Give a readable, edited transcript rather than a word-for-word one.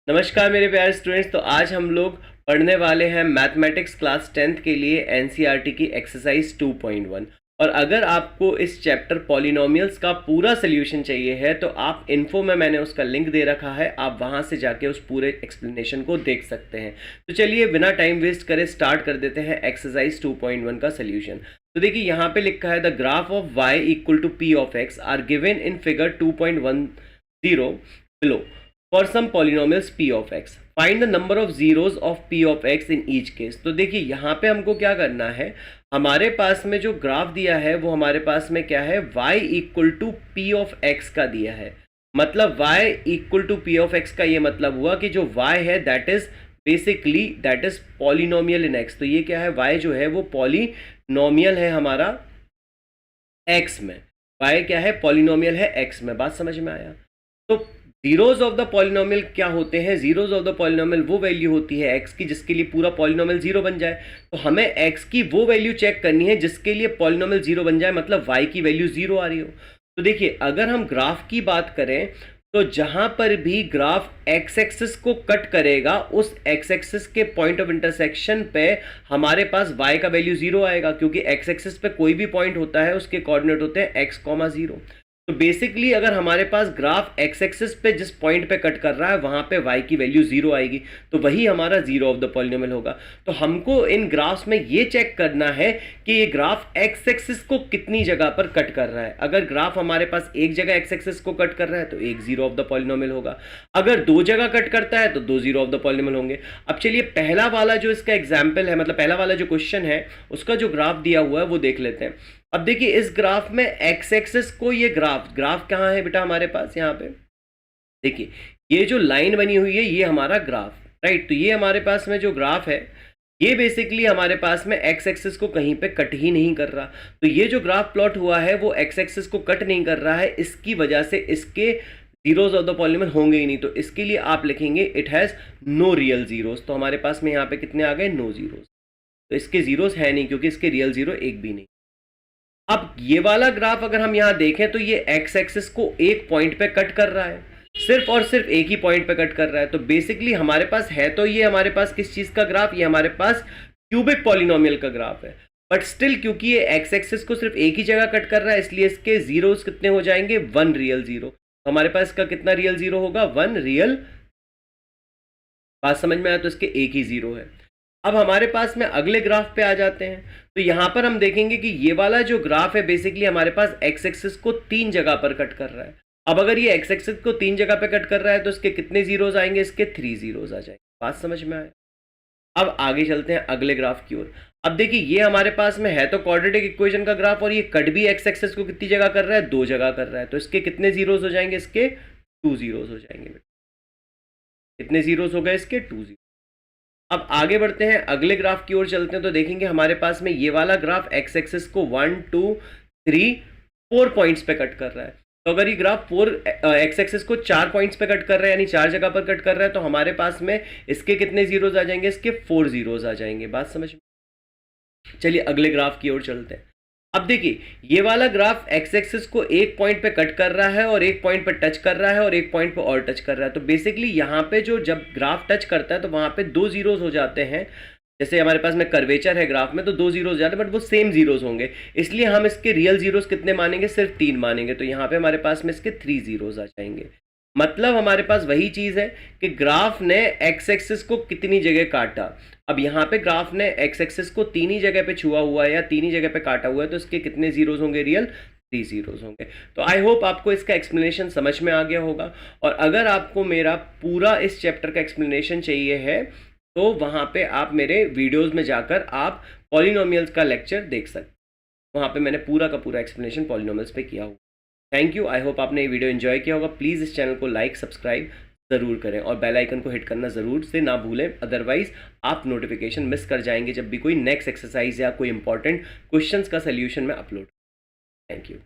नमस्कार मेरे प्यारे स्टूडेंट्स। तो आज हम लोग पढ़ने वाले हैं मैथमेटिक्स क्लास 10th के लिए एनसीईआरटी की एक्सरसाइज 2.1। और अगर आपको इस चैप्टर पॉलिनोमियल्स का पूरा सोल्यूशन चाहिए है तो आप इन्फो में मैंने उसका लिंक दे रखा है, आप वहां से जाके उस पूरे एक्सप्लेनेशन को देख सकते हैं। तो चलिए बिना टाइम वेस्ट करे स्टार्ट कर देते हैं एक्सरसाइज 2.1 का सोल्यूशन। तो देखिए यहाँ पे लिखा है the graph of y equal to p of x are given in figure 2.10 below for some polynomials p of x find the number of zeros of p of x in each case। तो देखिए यहाँ पे हमको क्या करना है, हमारे पास में जो ग्राफ दिया है वो हमारे पास में क्या है, y equal to p of x का दिया है। मतलब y equal to p of x का ये मतलब हुआ कि जो y है that is basically that is polynomial in x। तो ये क्या है, y जो है वो पॉलिनोमियल है हमारा x में। y क्या है, पॉलिनोमियल है x में। बात समझ में आया? तो जीरोज ऑफ द पॉलिनोमियल क्या होते हैं? जीरोज ऑफ द पॉलिनोमियल वो वैल्यू होती है x की जिसके लिए पूरा पॉलिनोमियल जीरो बन जाए। तो हमें x की वो वैल्यू चेक करनी है जिसके लिए पॉलिनोमियल जीरो बन जाए, मतलब y की वैल्यू जीरो आ रही हो। तो देखिए अगर हम ग्राफ की बात करें तो जहां पर भी ग्राफ x एक्सिस को कट करेगा उस x एक्सिस के पॉइंट ऑफ इंटरसेक्शन पे हमारे पास y का वैल्यू जीरो आएगा, क्योंकि x एक्सिस पे कोई भी पॉइंट होता है उसके कोऑर्डिनेट होते हैं x, 0। तो बेसिकली अगर हमारे पास ग्राफ x एक्सिस पे जिस पॉइंट पे कट कर रहा है वहां पे y की वैल्यू जीरो आएगी, तो वही हमारा जीरो ऑफ द पॉलिनोमियल होगा। तो हमको इन ग्राफ्स में ये चेक करना है कि ये ग्राफ x एक्सिस को कितनी जगह पर कट कर रहा है। अगर ग्राफ हमारे पास एक जगह x एक्सिस को कट कर रहा है तो एक जीरो ऑफ द पॉलिनोमियल होगा, अगर दो जगह कट करता है तो दो जीरो ऑफ द पॉलिनोमियल होंगे। अब चलिए पहला वाला जो इसका एग्जाम्पल है, मतलब पहला वाला जो क्वेश्चन है उसका जो ग्राफ दिया हुआ है वो देख लेते हैं। अब देखिए इस ग्राफ में x एक्सिस को, ये ग्राफ कहाँ है बेटा हमारे पास, यहाँ पे देखिए ये जो लाइन बनी हुई है ये हमारा ग्राफ, राइट। तो ये हमारे पास में जो ग्राफ है ये बेसिकली हमारे पास में x एक्सिस को कहीं पे कट ही नहीं कर रहा। तो ये जो ग्राफ प्लॉट हुआ है वो x एक्सिस को कट नहीं कर रहा है, इसकी वजह से इसके जीरोज ऑफ द पॉलिनोमियल होंगे ही नहीं। तो इसके लिए आप लिखेंगे it has no real zeros. तो हमारे पास में यहाँ पे कितने आ गए, नो जीरोज। तो इसके जीरोज है नहीं क्योंकि इसके रियल जीरो एक भी नहीं। अब ये वाला ग्राफ अगर हम यहां देखें तो ये x एक्सिस को एक पॉइंट पे कट कर रहा है, सिर्फ और सिर्फ एक ही पॉइंट पे कट कर रहा है। तो बेसिकली हमारे पास है तो ये हमारे पास किस चीज का ग्राफ, ये हमारे पास क्यूबिक पॉलिनोमियल का ग्राफ है। बट स्टिल क्योंकि ये x एक्सिस को सिर्फ एक ही जगह कट कर रहा है इसलिए इसके जीरोस कितने हो जाएंगे, वन रियल जीरो। तो हमारे पास इसका कितना रियल जीरो होगा, वन रियल। बात समझ में आया? तो इसके एक ही जीरो है। अब हमारे पास में अगले ग्राफ पे आ जाते हैं। तो यहां पर हम देखेंगे कि ये वाला जो ग्राफ है बेसिकली हमारे पास x एक्सिस को तीन जगह पर कट कर रहा है। अब अगर ये x एक्सिस को तीन जगह पे कट कर रहा है तो इसके कितने जीरोज आएंगे, इसके थ्री जीरोज आ जाएंगे। बात समझ में आए? अब आगे चलते हैं अगले ग्राफ की ओर। अब देखिए ये हमारे पास में है तो क्वाड्रेटिक इक्वेशन का ग्राफ, और ये कट भी x एक्सिस को कितनी जगह कर रहा है, दो जगह कर रहा है। तो इसके कितने जीरोज हो जाएंगे, इसके टू जीरोज हो जाएंगे। कितने जीरोज हो गए, इसके टू जीरो। अब आगे बढ़ते हैं, अगले ग्राफ की ओर चलते हैं। तो देखेंगे हमारे पास में ये वाला ग्राफ x एक्सिस को 1 2 3 4 पॉइंट्स पे कट कर रहा है। तो अगर ये ग्राफ x एक्सिस को 4 पॉइंट्स पे कट कर रहा है यानी 4 जगह पर कट कर रहा है तो हमारे पास में इसके कितने जीरोज आ जाएंगे, इसके 4 जीरोज आ जाएंगे। बात समझ में? चलिए अगले ग्राफ की ओर चलते हैं। अब देखिए ये वाला ग्राफ x एक्सिस को एक पॉइंट पे कट कर रहा है और एक पॉइंट पे टच कर रहा है और एक पॉइंट पे और टच कर रहा है। तो बेसिकली यहाँ पे जो जब ग्राफ टच करता है तो वहां पे दो जीरोज हो जाते हैं। जैसे हमारे पास में कर्वेचर है ग्राफ में तो दो जीरोज जाते हैं बट वो सेम जीरोज होंगे, इसलिए हम इसके रियल जीरोज कितने मानेंगे, सिर्फ तीन मानेंगे। तो यहाँ पे हमारे पास में इसके थ्री जीरोज आ जाएंगे। मतलब हमारे पास वही चीज है कि ग्राफ ने x एक्सिस को कितनी जगह काटा। अब यहाँ पे ग्राफ ने x एक्सिस को तीन ही जगह पे छुआ हुआ है या तीन ही जगह पे काटा हुआ है, तो इसके कितने जीरोज होंगे, रियल थ्री जीरोज होंगे। तो आई होप आपको इसका एक्सप्लेनेशन समझ में आ गया होगा। और अगर आपको मेरा पूरा इस चैप्टर का एक्सप्लेनेशन चाहिए है तो वहाँ पे आप मेरे वीडियोज़ में जाकर आप पॉलिनोमियल्स का लेक्चर देख सकते। वहाँ पे मैंने पूरा का पूरा एक्सप्लेनेशन पॉलिनोमियल्स पे किया हुआ। थैंक यू, आई होप आपने ये वीडियो एंजॉय किया होगा। प्लीज़ इस चैनल को लाइक सब्सक्राइब ज़रूर करें और बेल आइकन को हिट करना ज़रूर से ना भूलें, अदरवाइज आप नोटिफिकेशन मिस कर जाएंगे जब भी कोई नेक्स्ट एक्सरसाइज या कोई इंपॉर्टेंट क्वेश्चंस का सोल्यूशन मैं अपलोड। Thank you.